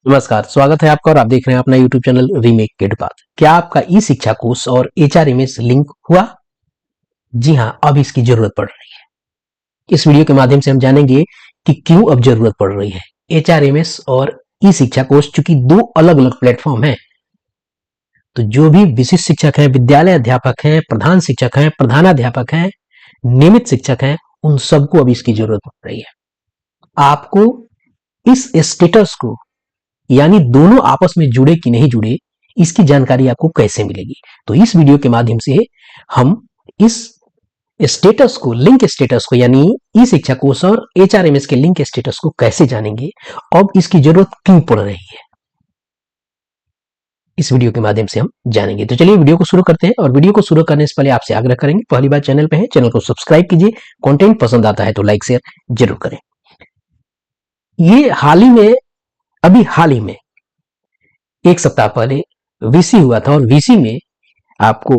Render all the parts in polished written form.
नमस्कार, स्वागत है आपका और आप देख रहे हैं अपना YouTube channel remake get path. क्या आपका ई शिक्षा कोर्स और एचआरएमएस लिंक हुआ? जी हाँ, अब इसकी जरूरत पड़ रही है। इस वीडियो के माध्यम से हम जानेंगे कि क्यों अब जरूरत पड़ रही है। एचआरएमएस और ई शिक्षा कोर्स चूंकि दो अलग अलग प्लेटफॉर्म हैं, तो जो भी विशिष्ट शिक्षक हैं, विद्यालय अध्यापक हैं, प्रधान शिक्षक हैं, प्रधानाध्यापक हैं, नियमित शिक्षक हैं, उन सबको अब इसकी जरूरत पड़ रही है। आपको इस स्टेटस को, यानी दोनों आपस में जुड़े कि नहीं जुड़े, इसकी जानकारी आपको कैसे मिलेगी? तो इस वीडियो के माध्यम से हम इस स्टेटस को, लिंक स्टेटस को, यानी ई शिक्षा कोर्स और एचआरएमएस के लिंक स्टेटस को कैसे जानेंगे, अब इसकी जरूरत क्यों पड़ रही है, इस वीडियो के माध्यम से हम जानेंगे। तो चलिए वीडियो को शुरू करते हैं। और वीडियो को शुरू करने से पहले आपसे आग्रह करेंगे, पहली बार चैनल पे है, चैनल को सब्सक्राइब कीजिए, कंटेंट पसंद आता है तो लाइक शेयर जरूर करें। ये हाल ही में एक सप्ताह पहले वीसी हुआ था और वीसी में आपको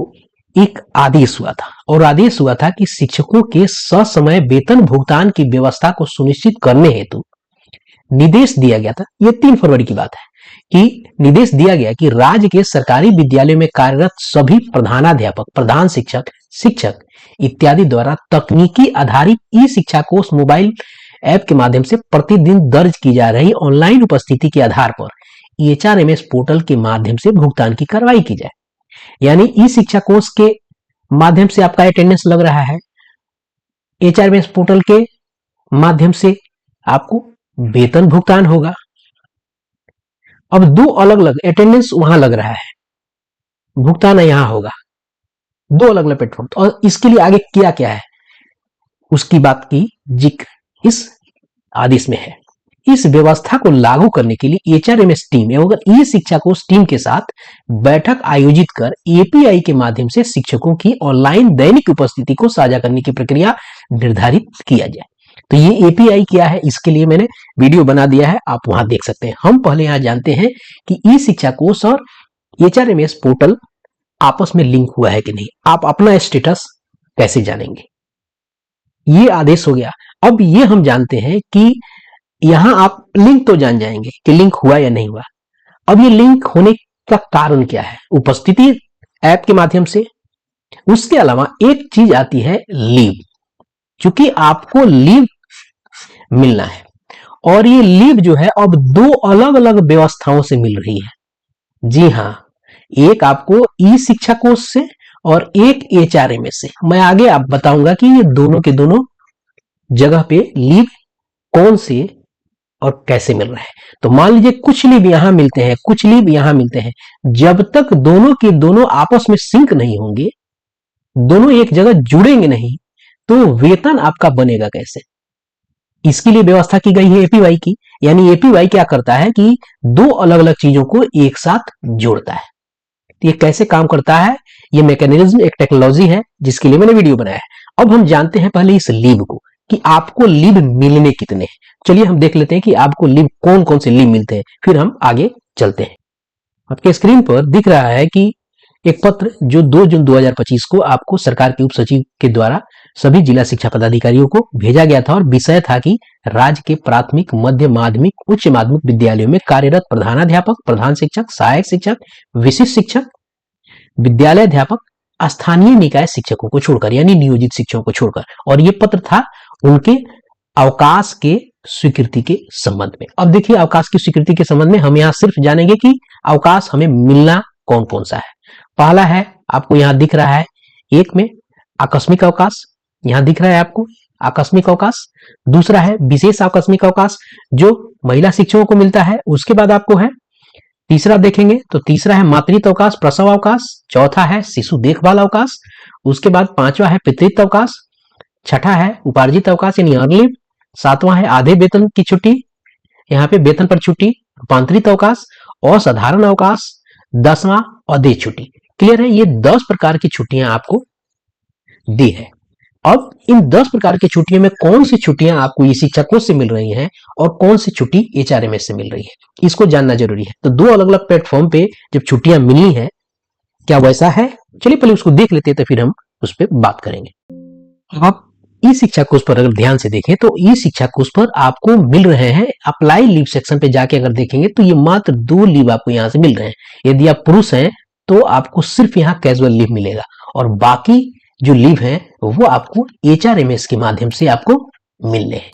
एक आदेश हुआ था, और आदेश हुआ था कि शिक्षकों के ससमय वेतन भुगतान की व्यवस्था को सुनिश्चित करने हेतु निर्देश दिया गया था। यह 3 फरवरी की बात है कि निर्देश दिया गया कि राज्य के सरकारी विद्यालयों में कार्यरत सभी प्रधानाध्यापक, प्रधान शिक्षक, शिक्षक इत्यादि द्वारा तकनीकी आधारित ई शिक्षा कोर्स मोबाइल ऐप के माध्यम से प्रतिदिन दर्ज की जा रही ऑनलाइन उपस्थिति के आधार पर एचआरएमएस पोर्टल के माध्यम से भुगतान की कार्रवाई की जाए। यानी ई शिक्षा कोर्स के माध्यम से आपका अटेंडेंस लग रहा है, एचआरएमएस पोर्टल के माध्यम से आपको वेतन भुगतान होगा। अब दो अलग अलग अटेंडेंस वहां लग रहा है, भुगतान यहां होगा, दो अलग अलग प्लेटफॉर्म। और इसके लिए आगे किया क्या है, उसकी बात की जिक्र इस आदेश में है। इस व्यवस्था को लागू करने के लिए एचआरएमएस टीम एवं ई शिक्षा कोर्स टीम के साथ बैठक आयोजित कर एपीआई के माध्यम से शिक्षकों की ऑनलाइन दैनिक उपस्थिति को साझा करने की प्रक्रिया निर्धारित किया जाए। तो ये एपीआई क्या है, इसके लिए मैंने वीडियो बना दिया है, आप वहां देख सकते हैं। हम पहले यहां जानते हैं कि ई शिक्षा कोर्स और एचआरएमएस पोर्टल आपस में लिंक हुआ है कि नहीं। आप अपना स्टेटस कैसे जानेंगे, ये आदेश हो गया। अब ये हम जानते हैं कि यहां आप लिंक तो जान जाएंगे कि लिंक हुआ या नहीं हुआ। अब ये लिंक होने का कारण क्या है, उपस्थिति ऐप के माध्यम से। उसके अलावा एक चीज आती है लीव, क्योंकि आपको लीव मिलना है, और ये लीव जो है अब दो अलग अलग व्यवस्थाओं से मिल रही है। जी हां, एक आपको ई शिक्षा कोर्स से और एक एचआरएमएस से। मैं आगे आप बताऊंगा कि ये दोनों के दोनों जगह पे लीव कौन से और कैसे मिल रहा है। तो मान लीजिए कुछ लीव यहां मिलते हैं, कुछ लीव यहां मिलते हैं। जब तक दोनों के दोनों आपस में सिंक नहीं होंगे, दोनों एक जगह जुड़ेंगे नहीं, तो वेतन आपका बनेगा कैसे। इसके लिए व्यवस्था की गई है एपीवाई की। यानी एपीवाई क्या करता है कि दो अलग अलग चीजों को एक साथ जोड़ता है। ये कैसे काम करता है, ये मैकेनिज्म एक टेक्नोलॉजी है जिसके लिए मैंने वीडियो बनाया है। अब हम जानते हैं पहले इस लीव को कि आपको लीव मिलने कितने हैं। चलिए हम देख लेते हैं कि आपको लीव कौन कौन से लीव मिलते हैं, फिर हम आगे चलते हैं। आपके स्क्रीन पर दिख रहा है कि एक पत्र जो 2 जून 2025 को आपको सरकार के उप सचिव के द्वारा सभी जिला शिक्षा पदाधिकारियों को भेजा गया था, और विषय था कि राज्य के प्राथमिक, मध्य माध्यमिक, उच्च माध्यमिक विद्यालयों में कार्यरत प्रधानाध्यापक, प्रधान शिक्षक, सहायक शिक्षक, विशिष्ट शिक्षक, विद्यालय अध्यापक, स्थानीय निकाय शिक्षकों को छोड़कर, यानी नियोजित शिक्षकों को छोड़कर। और यह पत्र था उनके अवकाश के स्वीकृति के संबंध में। अब देखिए, अवकाश की स्वीकृति के संबंध में हम यहां सिर्फ जानेंगे कि अवकाश हमें मिलना कौन कौन सा है। पहला है, आपको यहां दिख रहा है, एक में आकस्मिक अवकाश, यहां दिख रहा है आपको आकस्मिक अवकाश। दूसरा है विशेष आकस्मिक अवकाश, जो महिला शिक्षकों को मिलता है। उसके बाद आपको है तीसरा, देखेंगे तो तीसरा है मातृत्व अवकाश, प्रसव अवकाश। चौथा है शिशु देखभाल अवकाश। उसके बाद पांचवा है पितृत्व अवकाश। छठा है उपार्जित अवकाश यानी अर्न लीव। सातवां है आधे वेतन की छुट्टी, यहाँ पे वेतन पर छुट्टी, रूपांतरित अवकाश, असाधारण अवकाश। 10वां अवधि छुट्टी। क्लियर है, ये 10 प्रकार की छुट्टियां आपको दी है। अब इन 10 प्रकार की छुट्टियों में कौन सी छुट्टियां आपको ई शिक्षा कोर्स से मिल रही हैं और कौन सी छुट्टी एचआरएमएस से मिल रही है, इसको जानना जरूरी है। तो दो अलग अलग प्लेटफॉर्म पे जब छुट्टियां मिली हैं, क्या वैसा है? चलिए पहले उसको देख लेते हैं, तो फिर हम उस पर बात करेंगे। अब ई शिक्षा कोष पर अगर ध्यान से देखें तो ई शिक्षा कोष पर आपको मिल रहे हैं, अप्लाई लीव सेक्शन पे जाके अगर देखेंगे तो ये मात्र 2 लीव आपको यहाँ से मिल रहे हैं। यदि आप पुरुष हैं तो आपको सिर्फ यहाँ कैजुअल लीव मिलेगा और बाकी जो लीव है वो आपको HRMS के माध्यम से आपको मिलने हैं।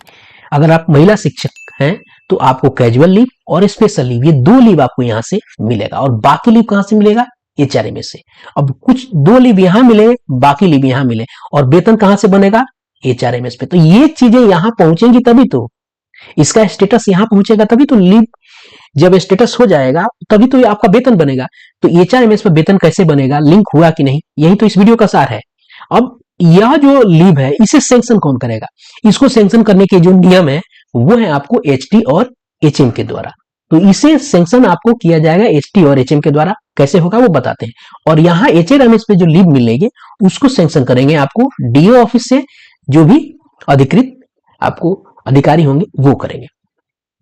अगर आप महिला शिक्षक हैं तो आपको कैजुअल लीव और स्पेशल लीव, ये 2 लीव आपको यहाँ से मिलेगा और बाकी लीव कहां से मिलेगा? HRMS से। अब कुछ 2 लीव यहां मिले, बाकी लीव यहां मिले और वेतन कहां से बनेगा? HRMS पे। तो ये चीजें यहां पहुंचेंगी तभी तो इसका स्टेटस यहां पहुंचेगा, तभी तो लीव जब स्टेटस हो जाएगा तभी तो आपका वेतन बनेगा। तो HRMS पर वेतन कैसे बनेगा, लिंक हुआ कि नहीं, यही तो इस वीडियो का सार है। अब यह जो लीव है इसे सैंक्शन कौन करेगा? इसको सैंक्शन करने के जो नियम है वो है आपको HT और HM के द्वारा। तो इसे सैंक्शन आपको किया जाएगा HT और HM के द्वारा। कैसे होगा वो बताते हैं। और यहाँ HRMS पे जो लीव मिलेंगे उसको सैंक्शन करेंगे आपको DO ऑफिस से, जो भी अधिकृत आपको अधिकारी होंगे वो करेंगे।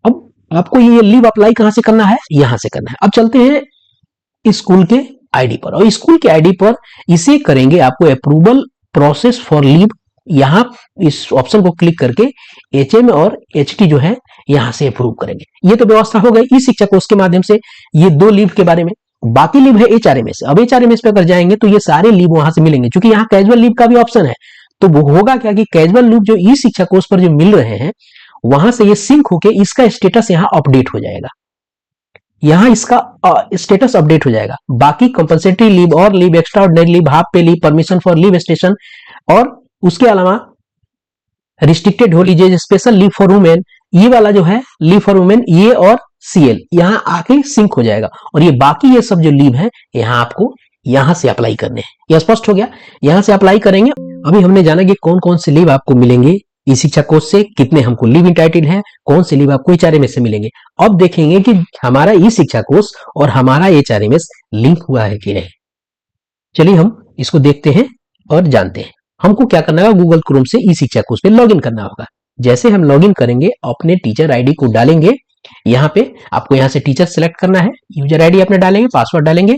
अब आपको ये लीव अप्लाई कहां से करना है? यहां से करना है। अब चलते हैं स्कूल के आईडी पर, और स्कूल के आईडी पर इसे करेंगे आपको अप्रूवल प्रोसेस फॉर लीव। यहां इस ऑप्शन को क्लिक करके HM और HT जो है यहां से अप्रूव करेंगे। ये तो व्यवस्था हो गई ई शिक्षा कोष के माध्यम से ये 2 लीव के बारे में। बाकी लीव है HRMS। अब HRMS पे अगर जाएंगे तो ये सारे लीव वहां से मिलेंगे, क्योंकि यहाँ कैजुअल लीव का भी ऑप्शन है। तो वो होगा क्या कि कैजुअल लीव जो ई शिक्षा कोष पर जो मिल रहे हैं वहां से ये सिंक होके इसका स्टेटस यहाँ अपडेट हो जाएगा, यहां इसका स्टेटस अपडेट हो जाएगा। बाकी कंपलसरी लीव और leave, extra ordinary leave, half pay leave, permission for leave station और उसके अलावा restricted holidays, special leave for women, ये वाला जो है लीव फॉर वुमेन ये और CL यहां आके सिंक हो जाएगा। और ये बाकी ये सब जो लीव है यहां आपको यहां से अप्लाई करने हैं। यह स्पष्ट हो गया? यहां से अप्लाई करेंगे। अभी हमने जाना कि कौन कौन से लीव आपको मिलेंगे ई शिक्षा कोष से, कितने हमको लीव इंटाइटल है, कौन से लीव आपको HRMS से मिलेंगे। अब देखेंगे कि हमारा ई शिक्षा कोष और हमारा HRMS लिंक हुआ है कि नहीं। चलिए हम इसको देखते हैं और जानते हैं। हमको क्या करना होगा, गूगल क्रोम से ई शिक्षा कोष पे लॉगिन करना होगा। जैसे हम लॉगिन करेंगे अपने टीचर आईडी को डालेंगे, यहाँ पे आपको यहाँ से टीचर सेलेक्ट करना है, यूजर आईडी अपने डालेंगे, पासवर्ड डालेंगे,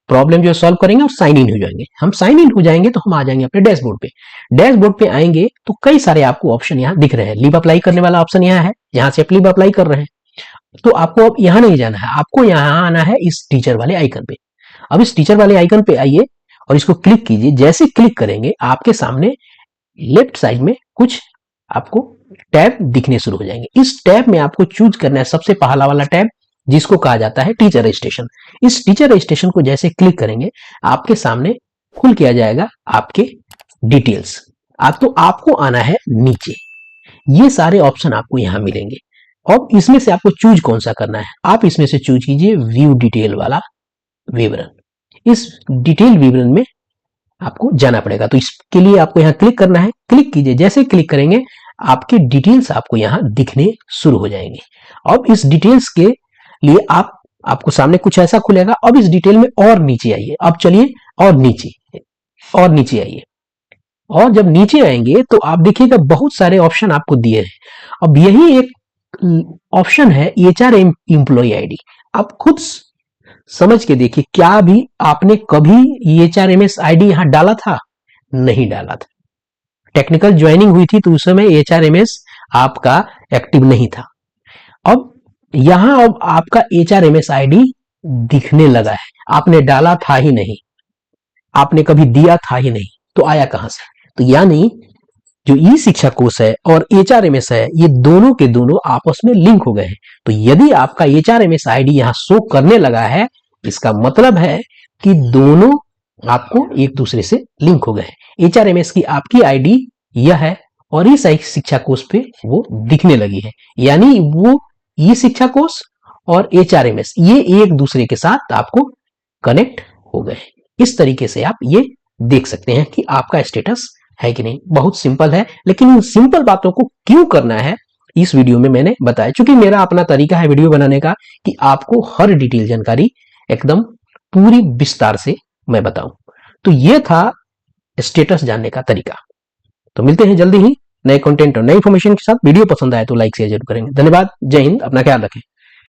प्रॉब्लम जो सॉल्व करेंगे और साइन इन हो जाएंगे। हम साइन इन हो जाएंगे तो हम आ जाएंगे अपने डैशबोर्ड पे। डैशबोर्ड पे आएंगे तो कई सारे आपको ऑप्शन यहाँ दिख रहे हैं। लीव अप्लाई करने वाला ऑप्शन यहाँ है, यहाँ से आप लीव अप्लाई कर रहे हैं। तो आपको अब यहाँ नहीं जाना है, आपको यहाँ आना है इस टीचर वाले आइकन पे। अब इस टीचर वाले आइकन पे आइए और इसको क्लिक कीजिए। जैसे क्लिक करेंगे आपके सामने लेफ्ट साइड में कुछ आपको टैब दिखने शुरू हो जाएंगे। इस टैब में आपको चूज करना है सबसे पहला वाला टैब, जिसको कहा जाता है टीचर रजिस्ट्रेशन। इस टीचर रजिस्ट्रेशन को जैसे क्लिक करेंगे आपके सामने खुल किया जाएगा आपके डिटेल्स। तो आपको आना है नीचे, ये सारे ऑप्शन आपको यहां मिलेंगे। अब इसमें से आपको चूज कौन सा करना है, आप इसमें से चूज कीजिए व्यू डिटेल वाला विवरण। इस डिटेल विवरण में आपको जाना पड़ेगा, तो इसके लिए आपको यहाँ क्लिक करना है। क्लिक कीजिए, जैसे क्लिक करेंगे आपके डिटेल्स आपको यहाँ दिखने शुरू हो जाएंगे। अब इस डिटेल्स के लिए आपको सामने कुछ ऐसा खुलेगा। अब इस डिटेल में और नीचे आइए। अब चलिए और नीचे आइए, और जब नीचे आएंगे तो आप देखिएगा बहुत सारे ऑप्शन आपको दिए हैं। अब यही एक ऑप्शन है HR एम्प्लॉय आईडी। आप खुद समझ के देखिए, क्या भी आपने कभी HRMS आईडी यहां डाला था? नहीं डाला था। टेक्निकल ज्वाइनिंग हुई थी तो उस समय HRMS आपका एक्टिव नहीं था। अब यहां अब आपका HRMS आईडी दिखने लगा है, आपने डाला था ही नहीं, आपने कभी दिया था ही नहीं, तो आया कहां से? तो यानी जो ई शिक्षा कोष है और HRMS है, ये दोनों के दोनों आपस में लिंक हो गए हैं। तो यदि आपका HRMS आईडी यहां शो करने लगा है, इसका मतलब है कि दोनों आपको एक दूसरे से लिंक हो गए हैं। HRMS की आपकी आईडी यह है और इस शिक्षा कोष पे वो दिखने लगी है, यानी वो ई शिक्षा कोष और HRMS ये एक दूसरे के साथ आपको कनेक्ट हो गए। इस तरीके से आप ये देख सकते हैं कि आपका स्टेटस है कि नहीं। बहुत सिंपल है, लेकिन इन सिंपल बातों को क्यों करना है इस वीडियो में मैंने बताया, क्योंकि मेरा अपना तरीका है वीडियो बनाने का कि आपको हर डिटेल जानकारी एकदम पूरी विस्तार से मैं बताऊं। तो ये था स्टेटस जानने का तरीका। तो मिलते हैं जल्दी ही नए कंटेंट और नई इंफॉर्मेशन के साथ। वीडियो पसंद आए तो लाइक शेयर जरूर करेंगे। धन्यवाद। जय हिंद। अपना ख्याल रखें।